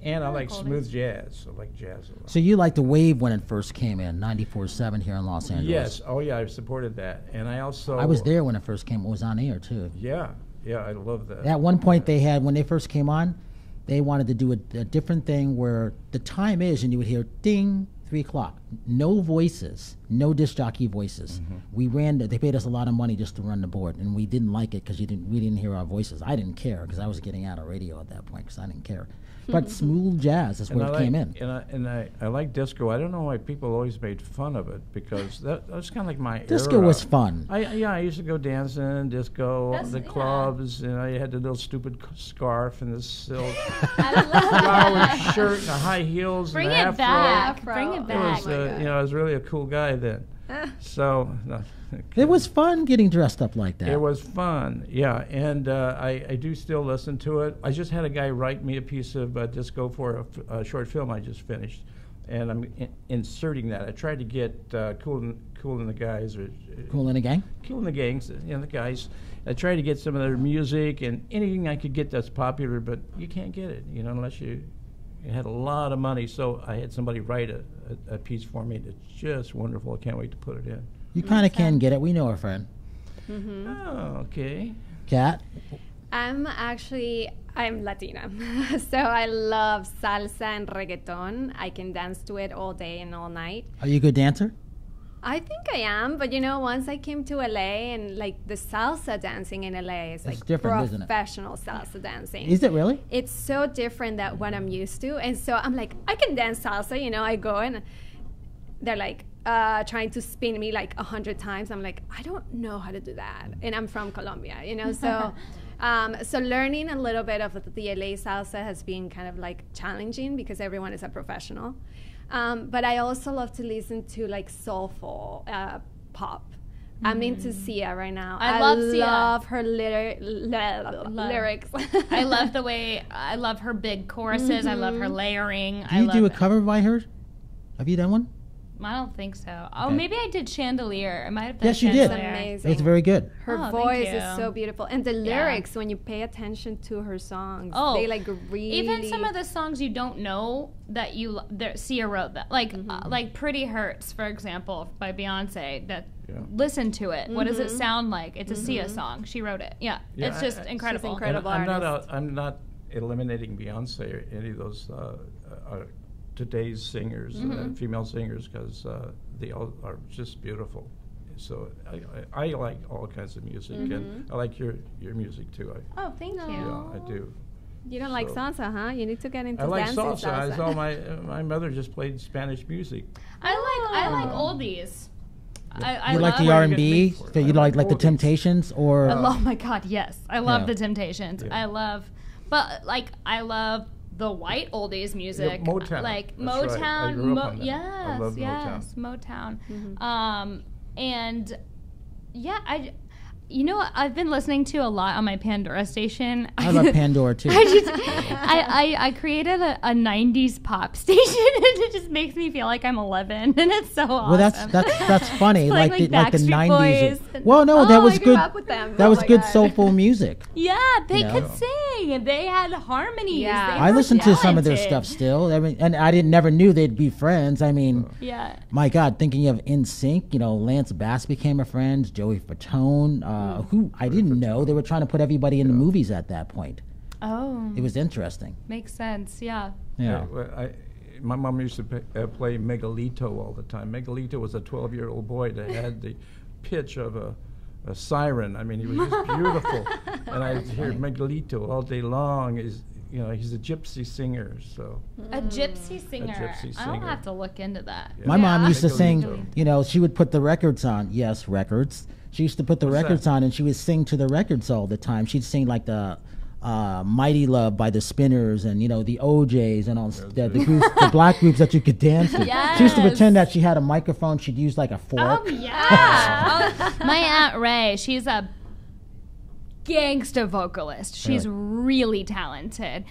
And I like smooth jazz. I like jazz a lot. So you liked the wave when it first came in, 94.7 here in Los Angeles. Yes. Oh, yeah, I supported that. And I also... I was there when it first came. It was on air, too. Yeah, I love that. At one point they had, when they first came on, they wanted to do a different thing where the time is, and you would hear ding, 3 o'clock. no voices, no disc jockey voices. They paid us a lot of money just to run the board, and we didn't like it because we didn't hear our voices. I didn't care because I was getting out of radio at that point because I didn't care. But smooth jazz is where it came in. And I like disco. I don't know why people always made fun of it, because that was kind of like my Disco era. was fun. I used to go dancing, disco, That's- the yeah. clubs, and I had the little stupid scarf and the silk I love flowered that. shirt and the high heels Bring and the it afro. back. Afro. Bring it It back. was, I was really a cool guy then. So no, It was fun getting dressed up like that. it was fun, yeah, and I do still listen to it. I just had a guy write me a piece of disco for a short film I just finished, and I'm inserting that. I tried to get Cool in the Guys, or Cool in the Gang? Cool in the Gangs, the guys. I tried to get some of their music and anything I could get that's popular, but you can't get it, unless you had a lot of money. So I had somebody write a piece for me that's just wonderful. I can't wait to put it in. You kind of can get it. We know a friend. Oh, okay. Cat? I'm Latina, so I love salsa and reggaeton. I can dance to it all day and all night. Are you a good dancer? I think I am, but once I came to LA, and like the salsa dancing in LA is It's like different, isn't it? professional salsa dancing. Is it really? It's so different than what I'm used to, and so I'm like, I can dance salsa. I go and they're like trying to spin me like 100 times. I'm like, I don't know how to do that, and I'm from Colombia, so. So learning a little bit of the LA salsa has been kind of like challenging because everyone is a professional. But I also love to listen to like soulful pop. I'm into Sia right now. I love Sia. love her lyrics. I love her big choruses. I love her layering. Do you do a cover by her? Have you done one? I don't think so. Oh, Okay. maybe I did Chandelier. I might have done Yes, you did. Chandelier. Amazing. It's very good. Her Oh, thank voice you. is so beautiful, and the lyrics, when you pay attention to her songs, Oh, they like really. Even some of the songs you don't know that Sia wrote that, like "Pretty Hurts," for example, by Beyonce. That listen to it. What does it sound like? It's a Sia song. She wrote it. Yeah, Yeah, it's just she's incredible. incredible. And artist. I'm not eliminating Beyonce or any of those today's singers, female singers, because they all are just beautiful. So I like all kinds of music, and I like your music too. Oh, thank you. Yeah, I do. You don't like So- salsa, huh? You need to get into I like dancing salsa. I salsa. saw my mother just played Spanish music. I like oldies. I You like love the R&B? for it. So you I like like the oldies. Temptations, or Oh my God, yes. I love Yeah. the Temptations. Yeah. I love the white oldies music. Yeah, Motown. Like That's right. I Motown. grew up on that. Yes, I love yes, Motown. Mm-hmm. And yeah, I've been listening to a lot on my Pandora station. I love Pandora too. I created a 90s pop station, and it just makes me feel like I'm 11, and it's so awesome. Well, that's funny. Like the Backstreet 90s. Boys and- Well, no, Oh, that was I grew good. up with them. That Oh was my good God. soulful music. Yeah, they You know? could sing. They had harmonies. Yeah. They I were listened to some of their talented. stuff still. I mean, and I never knew they'd be friends. I mean, Yeah. my God, thinking of NSYNC, Lance Bass became a friend, Joey Fatone, who I didn't know. They were trying to put everybody in the movies at that point. Oh, It was interesting. makes sense. Yeah. Yeah. My mom used to play Megalito all the time. Megalito was a 12-year-old boy that had the pitch of a siren. I mean, he was just beautiful. And I hear Megalito all day long. He's a gypsy singer. So A gypsy singer. gypsy I'll singer. have to look into that. My mom used to Megalito. sing, she would put the records on. Yes, records. She used to put the What's records that? on, and she would sing to the records all the time. She'd sing like the Mighty Love by the Spinners, and the OJs and all the groups, the black groups that you could dance to. She used to Yes. pretend that she had a microphone. She'd use like a fork. Oh yeah. My Aunt Ray, she's a gangsta vocalist. She's really talented.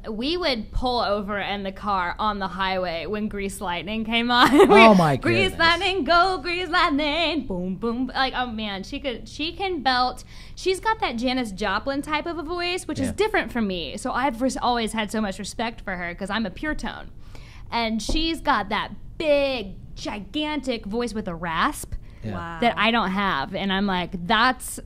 We would pull over in the car on the highway when Grease Lightning came on. Oh, my Grease goodness. Lightning, go Grease Lightning, boom boom. Like, oh man, she can belt. She's got that Janis Joplin type of a voice, which is Yeah. different from me. So I've always had so much respect for her because I'm a pure tone, and she's got that big, gigantic voice with a rasp Yeah. Wow. that I don't have, and I'm like, that's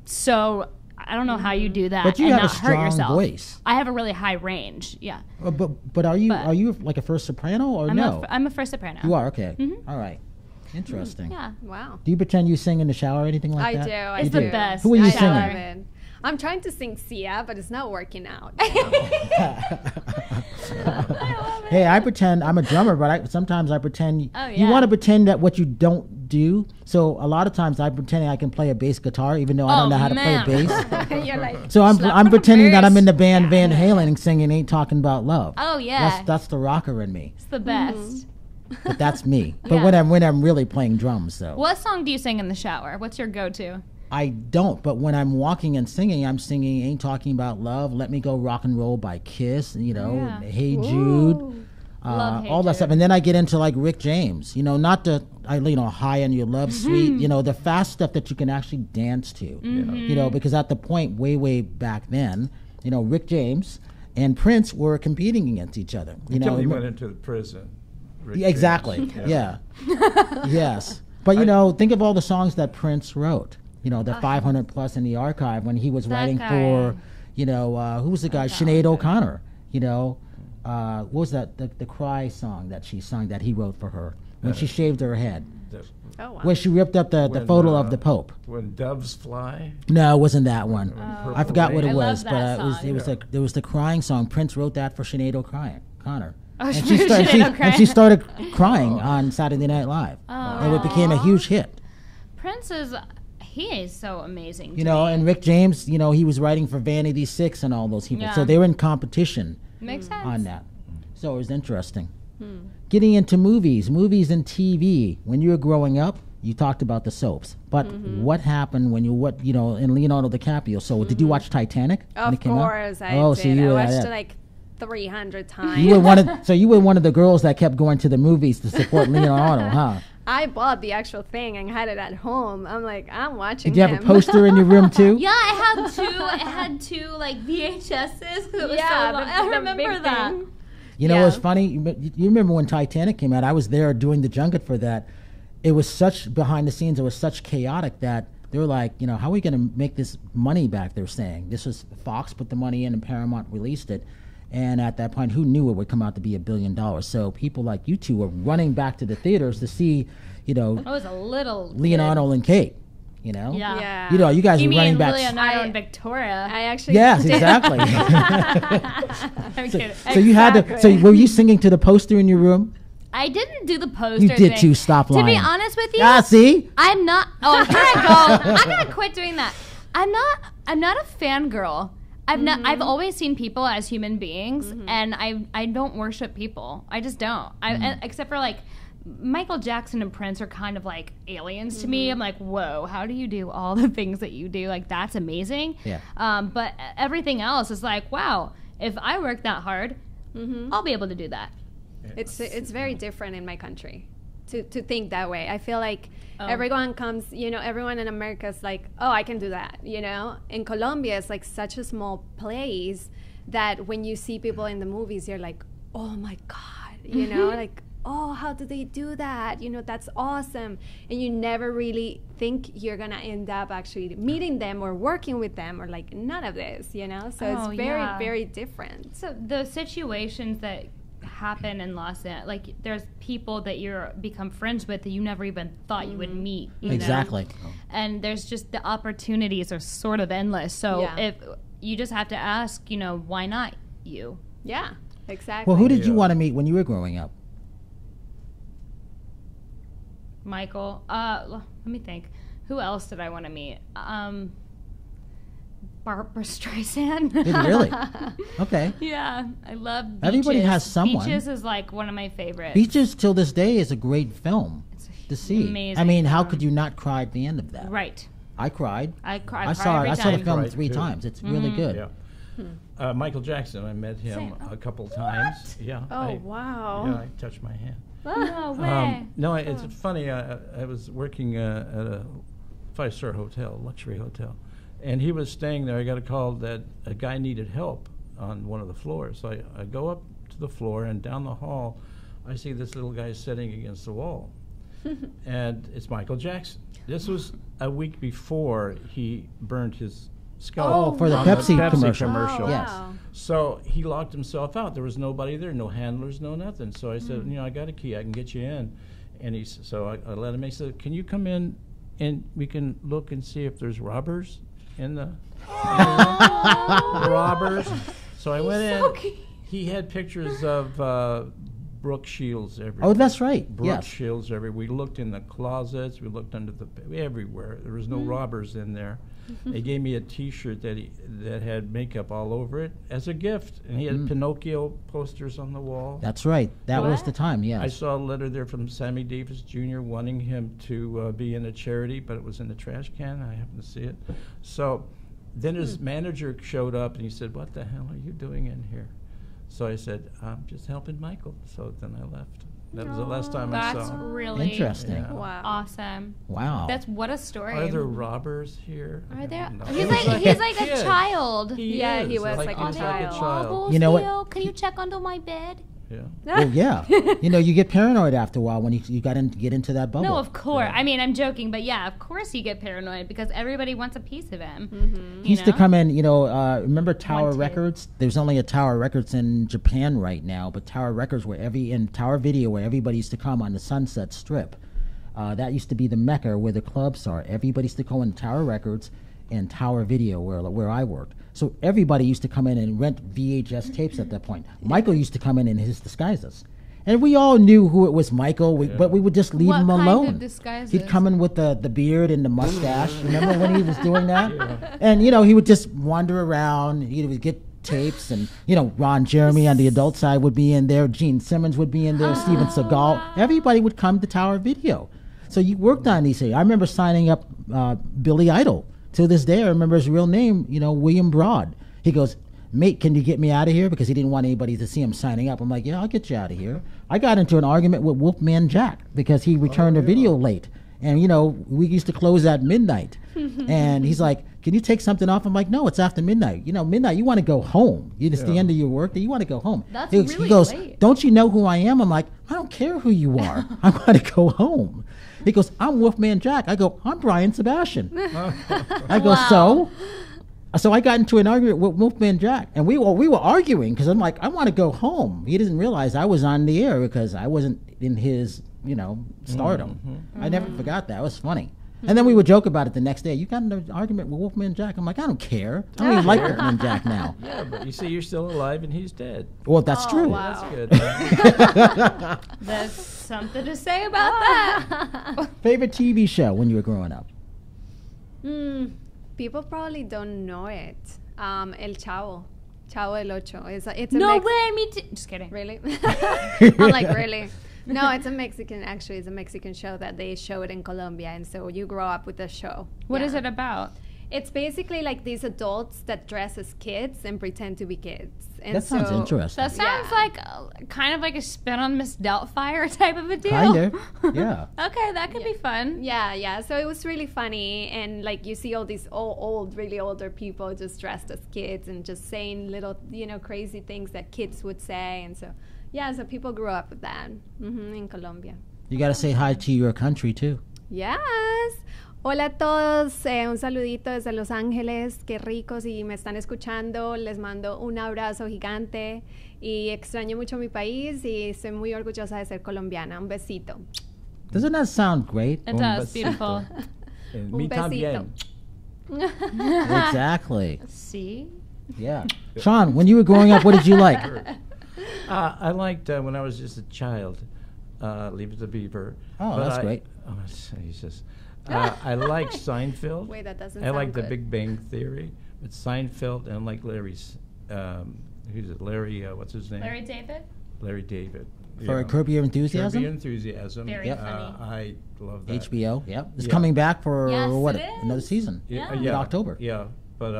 so. I don't know how you do that But you and have not a hurt strong yourself. voice. I have a really high range. Yeah. But are you like a first soprano or no? I'm a first soprano. You are, okay. All right. Interesting. Yeah. Wow. Do you pretend you sing in the shower or anything like that? I It's do. the best. Who are you I singing? love it. I'm trying to sing Sia, but it's not working out. Hey, I pretend I'm a drummer, but sometimes I pretend. Oh, You yeah. want to pretend that what you don't do. So a lot of times I pretend I can play a bass guitar, even though I don't know how to play a bass. You're like, So I'm from pretending that I'm in the band first. Van Halen and singing "Ain't Talking About Love." Oh, yeah. That's the rocker in me. It's the best. But that's me. But Yeah. when I'm really playing drums, though. What song do you sing in the shower? What's your go-to? I don't, but when I'm walking and singing, I'm singing "Ain't Talking About Love," "Let Me Go Rock and Roll" by Kiss, Yeah. "Hey Jude," Love Hey all that Jude. stuff. And then I get into like Rick James, not the High on Your Love Suite, the fast stuff that you can actually dance to, because at the point way back then, Rick James and Prince were competing against each other. Until he went into the prison. Rick Yeah, exactly. James. Yeah. Yes. But think of all the songs that Prince wrote. The 500 plus in the archive when he was That writing guy. for, who was the guy? Sinead O'Connor. What was that? The Cry song that she sung that he wrote for her when she shaved her head, oh, wow. where she ripped up the When, photo of the Pope. When doves fly. No, it wasn't that one. I forgot what it I love was, that but song. it was the crying song. Prince wrote that for Sinead O'Connor. Oh, And Sinead O'Connor. she started crying on Saturday Night Live, and it became a huge hit. Prince he is so amazing. And Rick James, he was writing for Vanity 6 and all those people, Yeah. so they were in competition Makes sense. on that. So it was interesting. Getting into movies and TV. When you were growing up, you talked about the soaps, but what happened when in Leonardo DiCaprio? So did you watch Titanic when Of it came out? course I Oh, did. so you I were watched that. it like 300 times. You were one of the girls that kept going to the movies to support Leonardo, huh? I bought the actual thing and had it at home. I'm like, I'm watching Did you have him. a poster in your room too? Yeah, I had two like VHSs. 'Cause it was Yeah, so long. the I big remember that. thing. You know Yeah. what's funny? You remember when Titanic came out? I was there doing the junket for that. It was such behind the scenes. It was such chaotic that they were like, how are we going to make this money back? They're saying this was Fox put the money in and Paramount released it. And at that point, who knew it would come out to be $1 billion? So people like you two were running back to the theaters to see, I was a little Leonardo and Kate. Yeah. Yeah. You guys You were running mean back. Leonardo and Victoria? I actually Yes, did. exactly. I'm kidding. So you had to. So Exactly. were you singing to the poster in your room? I didn't do the poster. You did thing. too. Stop lying. To be honest with you, Ah, see. I'm not. Oh, here I go. I'm gonna quit doing that. I'm not a fangirl. I've always seen people as human beings, and I don't worship people. I just don't. Except for like Michael Jackson and Prince are kind of like aliens to me. I'm like, whoa, how do you do all the things that you do? Like, that's amazing. Yeah. But everything else is like, wow, if I work that hard, I'll be able to do that. It's very different in my country to think that way. I feel like Oh. everyone comes, everyone in America is like, oh, I can do that, In Colombia, it's like such a small place that when you see people in the movies, you're like, oh my God, like, oh, how do they do that? That's awesome. And you never really think you're going to end up actually meeting them or working with them or like none of this, So Oh, it's very, yeah. very different. So the situations that happen in Los Angeles, like there's people that you're become friends with that you never even thought you would meet. you know? Exactly. And there's just the opportunities are sort of endless. So Yeah. if you just have to ask, why not you? Yeah, exactly. Well, who did you Yeah. want to meet when you were growing up? Michael. Let me think. Who else did I want to meet? Barbara Streisand. Did you really? Okay. Yeah, I love Beaches. Everybody has someone. Beaches is like one of my favorites. Beaches till this day is a great film It's to see. amazing I mean, how film. could you not cry at the end of that? Right. I cried. I cry. I saw every I saw the time. film Cried, 3 too. times. It's really good. Yeah. Michael Jackson, I met him a couple times. Yeah. Oh, wow. Yeah, I touched my hand. No way. No, it's funny. I was working at a 5-star hotel, luxury hotel, and he was staying there. I got a call that a guy needed help on one of the floors. So I go up to the floor, and down the hall, I see this little guy sitting against the wall, and it's Michael Jackson. This was a week before he burned his skull. for the on Pepsi commercial. Oh, Yes. wow. So he locked himself out. There was nobody there, no handlers, no nothing. So I said, I got a key. I can get you in. And so I let him in. He said, can you come in and we can look and see if there's robbers in the robbers? So I went in. He had pictures of Brooke Shields everywhere. Oh, that's right. Brooke Yes. Shields everywhere. We looked in the closets. We looked under everywhere. There was no robbers in there. They gave me a T-shirt that had makeup all over it as a gift, and he had Pinocchio posters on the wall. That's right. That was the time. Yes. I saw a letter there from Sammy Davis Jr. wanting him to be in a charity, but it was in the trash can. I happened to see it. So then his manager showed up, and he said, "What the hell are you doing in here?" So I said, "I'm just helping Michael." So then I left. That was the last time I saw That's him. really Interesting. Yeah. Wow. awesome. Wow. That's what a story. Are there robbers here? Are there? No. He's He was like a kid. child. Yeah, he is. was like he a was like a child. child. Bubbles, You know what? Theo, can you check under my bed? Yeah. Well, yeah. You get paranoid after a while when you get into that bubble. No, of course. Yeah. I mean, I'm joking, but yeah, of course you get paranoid because everybody wants a piece of him. He used to come in, remember Tower Wanted. Records? There's only a Tower Records in Japan right now, but Tower Records in Tower Video where everybody used to come on the Sunset Strip. That used to be the mecca where the clubs are. Everybody used to go in Tower Records and Tower Video where I worked. So everybody used to come in and rent VHS tapes at that point. Michael used to come in his disguises. And we all knew who it was, Michael, but we would just leave What him kind alone. of disguises? He'd come in with the beard and the mustache. Remember when he was doing that? Yeah. And, he would just wander around. He would get tapes and, Ron Jeremy on the adult side would be in there. Gene Simmons would be in there. Steven Seagal. Everybody would come to Tower Video. So you worked on these things. I remember signing up Billy Idol. To this day, I remember his real name, William Broad. He goes, "Mate, can you get me out of here?" Because he didn't want anybody to see him signing up. I'm like, "Yeah, I'll get you out of here." I got into an argument with Wolfman Jack because he returned a video late. And, we used to close at midnight. And he's like, "Can you take something off?" I'm like, "No, it's after midnight. Midnight, you want to go home. It's the end of your work day. You want to go home." That's he really goes, late. "Don't you know who I am?" I'm like, "I don't care who you are. I want to go home." He goes, "I'm Wolfman Jack." I go, "I'm Brian Sebastian." I go, Wow. So I got into an argument with Wolfman Jack, and we were arguing because I'm like, "I want to go home." He didn't realize I was on the air because I wasn't in his, stardom. I never forgot that. It was funny. And then we would joke about it the next day. "You got in an argument with Wolfman Jack?" I'm like, "I don't care. I don't even like Wolfman Jack now." Yeah, but you see, you're still alive and he's dead. Well, that's true. wow. That's good. There's something to say about that. Favorite TV show when you were growing up? People probably don't know it. El Chavo. Chavo del Ocho. It's a No way, me too. Just kidding. Really? I'm like, really? No, it's a Mexican show that they show it in Colombia, and so you grow up with the show. What is Yeah. it about? It's basically like these adults that dress as kids and pretend to be kids. And That sounds so interesting. That sounds Yeah. like kind of like a spin on Miss Doubtfire type of a deal. Kind of, yeah. Okay, that could be fun. Yeah. So it was really funny, and like you see all these really older people just dressed as kids and just saying little, crazy things that kids would say, and so so people grew up with that in Colombia. You got to say hi to your country, too. Yes. Hola a todos, un saludito desde Los Ángeles, qué rico si me están escuchando, les mando un abrazo gigante y extraño mucho mi país y estoy muy orgullosa de ser colombiana, un besito. Doesn't that sound great? It does. Beautiful. Me también. Exactly. See? Yeah. Shawn, when you were growing up, what did you like? I liked when I was just a child, Leave It to Beaver. Oh, But that's great. Oh, Jesus. I like Seinfeld. Wait, that doesn't I like sound The good. Big Bang Theory, but Seinfeld, and I like Larry's. Who's it? Larry. What's his name? Larry David? Larry David. For Curb Your Enthusiasm? Curb Your Enthusiasm. Very Yep. funny. I love that. HBO, yep. It's Yeah. coming back for Yes, what? it is. Another season. Yeah. In October. Yeah, but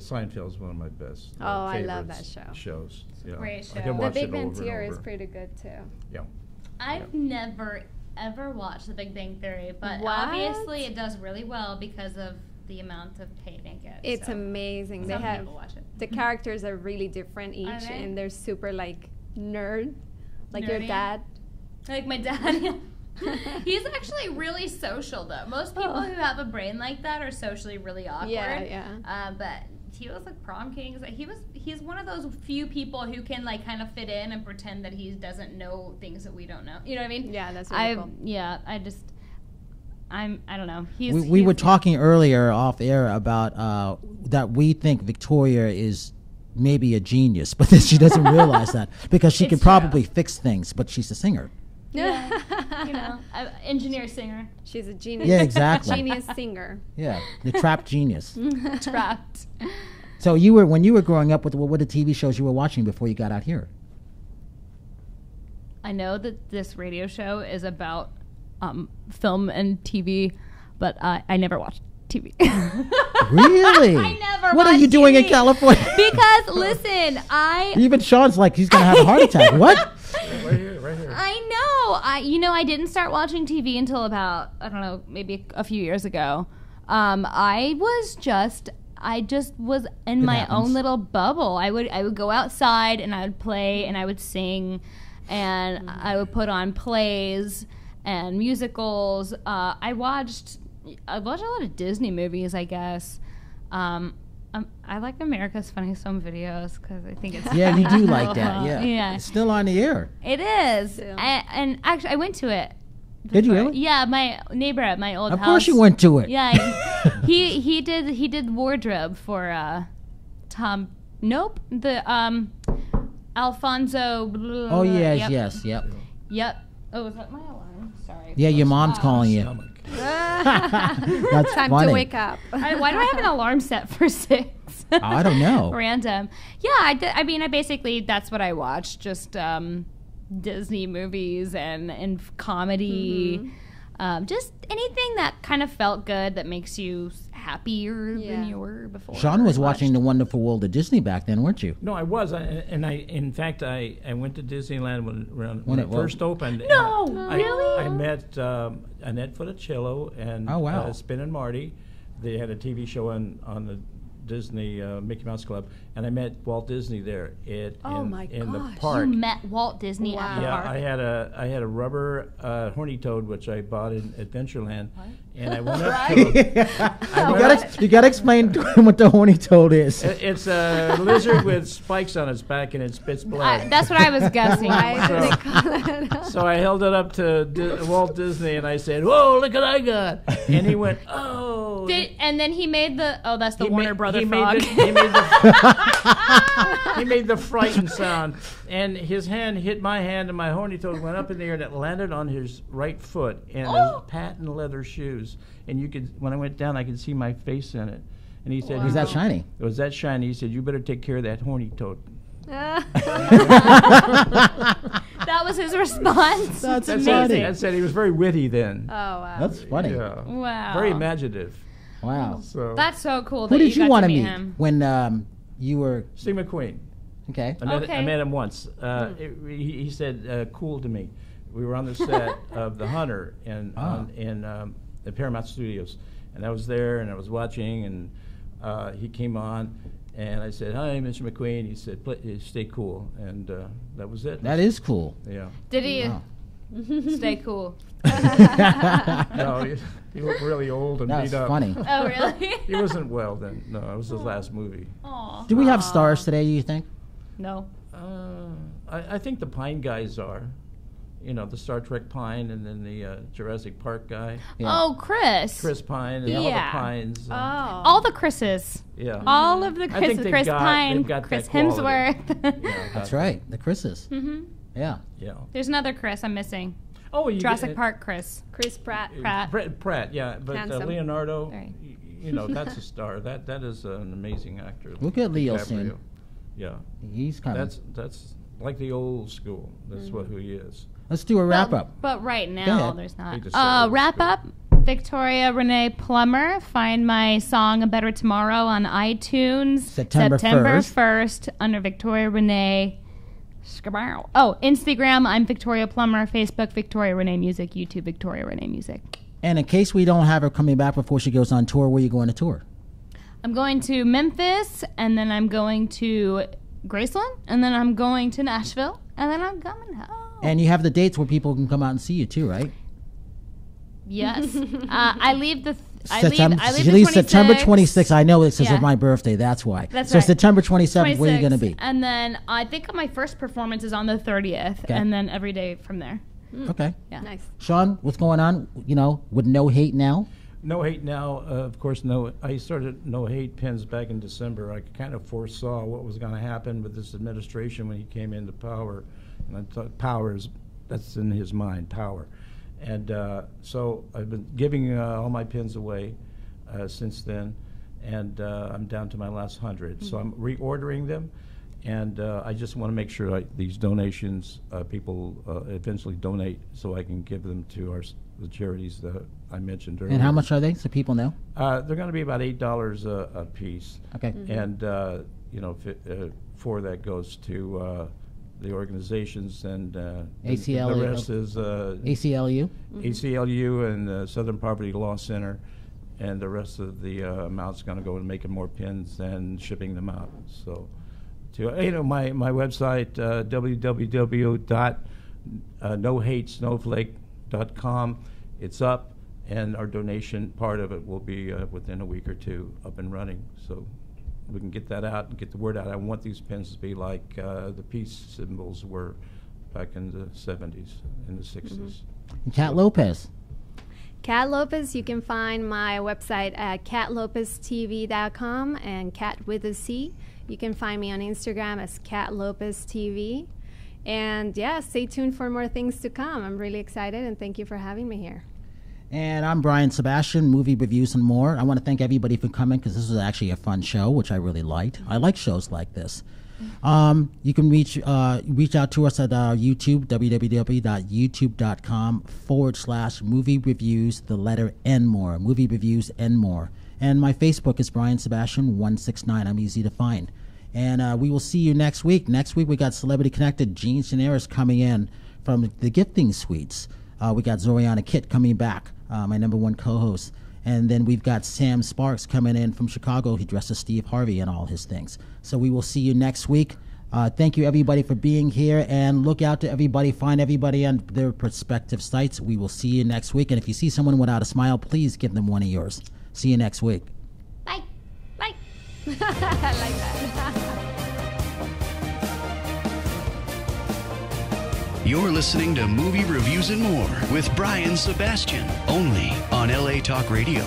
Seinfeld's one of my best. Oh, I love that favorites show. Shows. Yeah. Great show. I can The watch The Big it Bang over and Theory is over. pretty good too. Yeah. I've never ever watched The Big Bang Theory, but What? obviously it does really well because of the amount of paid it gets. It's so amazing. They some have people watch it. the characters are really different each, Are they? and they're super like nerd, like your Nerdy? dad. Like my dad. He's actually really social, though. Most people who have a brain like that are socially really awkward. Yeah. But he was like prom king. He's one of those few people who can like kind of fit in and pretend that he doesn't know things that we don't know. You know what I mean? Yeah, that's really cool. Yeah, I don't know. We were talking earlier off air about that we think Victoria is maybe a genius, but then she doesn't realize that because she can probably fix things, but she's a singer. Yeah, engineer singer. She's a genius. Yeah, exactly. Genius singer. Yeah, the trapped genius. Trapped. So when you were growing up, what were the TV shows you were watching before you got out here? I know that this radio show is about film and TV, but I never watched TV. Really? I never. What are you doing in California? Because listen, even Sean's like he's gonna have a heart attack. What? Right here. I know. I didn't start watching TV until about maybe a few years ago. I just was in my own little bubble. I would go outside and I would play and I would sing, and I would put on plays and musicals. I watched a lot of Disney movies, I guess. I like America's Funniest Home Videos because I think it's you do like that. Yeah. It's still on the air. It is. And actually, I went to it. Did you really? Yeah, my neighbor at my old house. Of course you went to it. Yeah, he did wardrobe for Tom. Nope, the Alfonso. Oh yes, yep. Oh, was that my alarm? Sorry. Yeah, your mom's calling you. That's Time funny. to wake up. Why do I have an alarm set for 6? I don't know. Random. Yeah, I mean, basically that's what I watch. Just Disney movies and comedy. Just anything that kind of felt good that makes you happier than you were before. Sean was watching The Wonderful World of Disney back then, weren't you? No, I was, in fact, I went to Disneyland when it first opened. No, really? I met Annette Funicello and Spin and Marty. They had a TV show on the Disney Mickey Mouse Club, and I met Walt Disney there in the park. You met Walt Disney at the park? Yeah, I had a rubber horny toad which I bought in Adventureland, and I went up to him. You got to explain to him what the horny toad is. It's a lizard with spikes on its back and it spits blood. That's what I was guessing. So I held it up to Walt Disney and I said, "Whoa, look what I got!" And he went, "Oh!" And then he made that's the Warner Brother frog. He made the frightened sound, and his hand hit my hand, and my horny toad went up in the air, and it landed on his right foot in his patent leather shoes. And you could, when I went down, I could see my face in it. And he said, "Was that shiny?" It was that shiny. He said, "You better take care of that horny toad." That was his response. That's amazing. That said, he was very witty then. Oh wow, that's funny. Yeah. Wow, very imaginative. Wow. So that's so cool. Who did you want to meet him when you were? Steve McQueen. Okay. I met him once. He said cool to me. We were on the set of The Hunter in the Paramount Studios, and I was there and I was watching, and he came on, and I said, "Hi, Mr. McQueen." He said, "Stay cool," and that was it. That is cool. Yeah. Did he stay cool? No, he looked really old and beat up. Funny. Oh, really? He wasn't well then. No, it was his last movie. Aww. Do we have stars today, you think? No. I think the Pine guys are. You know, the Star Trek Pine and then the Jurassic Park guy. Yeah. Oh, Chris Pine and all the Pines. All the Chris's. Yeah. All of the Chris's. Chris Pine, got Chris that quality. Hemsworth. Yeah, That's right. The Chris's. Mm-hmm. Yeah. Yeah. There's another Chris I'm missing. Oh, Jurassic Park Chris. Chris Pratt. Pratt, yeah. But Leonardo, Right. you know, that's a star. That is an amazing actor. We'll get Leo DiCaprio. soon. Yeah. He's coming. That's like the old school. That's who he is. Let's do a wrap up. But right now, there's He just not. said Wrap up. Victoria Renee Plummer. Find my song A Better Tomorrow on iTunes. September 1st under Victoria Renee. Oh, Instagram, I'm Victoria Plummer. Facebook, Victoria Renee Music. YouTube, Victoria Renee Music. And in case we don't have her coming back before she goes on tour, where are you going to tour? I'm going to Memphis, and then I'm going to Graceland, and then I'm going to Nashville, and then I'm coming home. And you have the dates where people can come out and see you too, right? Yes. I leave the. She leaves September 26th. I know it says it's my birthday. That's why. That's so right. September 27th, where are you going to be? And then I think my first performance is on the 30th, and then every day from there. Okay. Yeah. Nice. Shawn, what's going on? With No Hate Now? No Hate Now, of course, I started No Hate Pins back in December. I kind of foresaw what was going to happen with this administration when he came into power. And I thought that's in his mind, power. And so I've been giving all my pins away since then, and I'm down to my last 100. So I'm reordering them, and I just want to make sure these donations, people eventually donate so I can give them to the charities that I mentioned earlier. And how much are they, so people know? They're going to be about $8 a piece. Okay. And, that goes to the organizations, and ACLU, the rest is ACLU? ACLU and the Southern Poverty Law Center, and the rest of the amount's going to go to making more pins and shipping them out. So, my website, www.nohatesnowflake.com, it's up, and our donation part of it will be within a week or two up and running. So we can get that out and get the word out. I want these pins to be like the peace symbols were back in the 70s and the 60s. And Cat Lopez. Cat Lopez, you can find my website at catlopeztv.com, and cat with a C. You can find me on Instagram as Cat Lopez TV. And yeah, stay tuned for more things to come. I'm really excited, and thank you for having me here. And I'm Brian Sebastian, Movie Reviews and More. I want to thank everybody for coming, because this was actually a fun show, which I really liked. I like shows like this. You can reach out to us at our YouTube, www.youtube.com/movie reviews, the letter N more, movie reviews and more. And my Facebook is Brian Sebastian 169. I'm easy to find. And we will see you next week. Next week we got Celebrity Connected, Gene Cineris coming in from the Gifting Suites. We got Zoriana Kitt coming back, my #1 co-host. And then we've got Sam Sparks coming in from Chicago. He dressed as Steve Harvey and all his things. So we will see you next week. Thank you, everybody, for being here. And look out to everybody. Find everybody on their respective sites. We will see you next week. And if you see someone without a smile, please give them one of yours. See you next week. Bye. Bye. I like that. You're listening to Movie Reviews and More with Brian Sebastian, only on LA Talk Radio.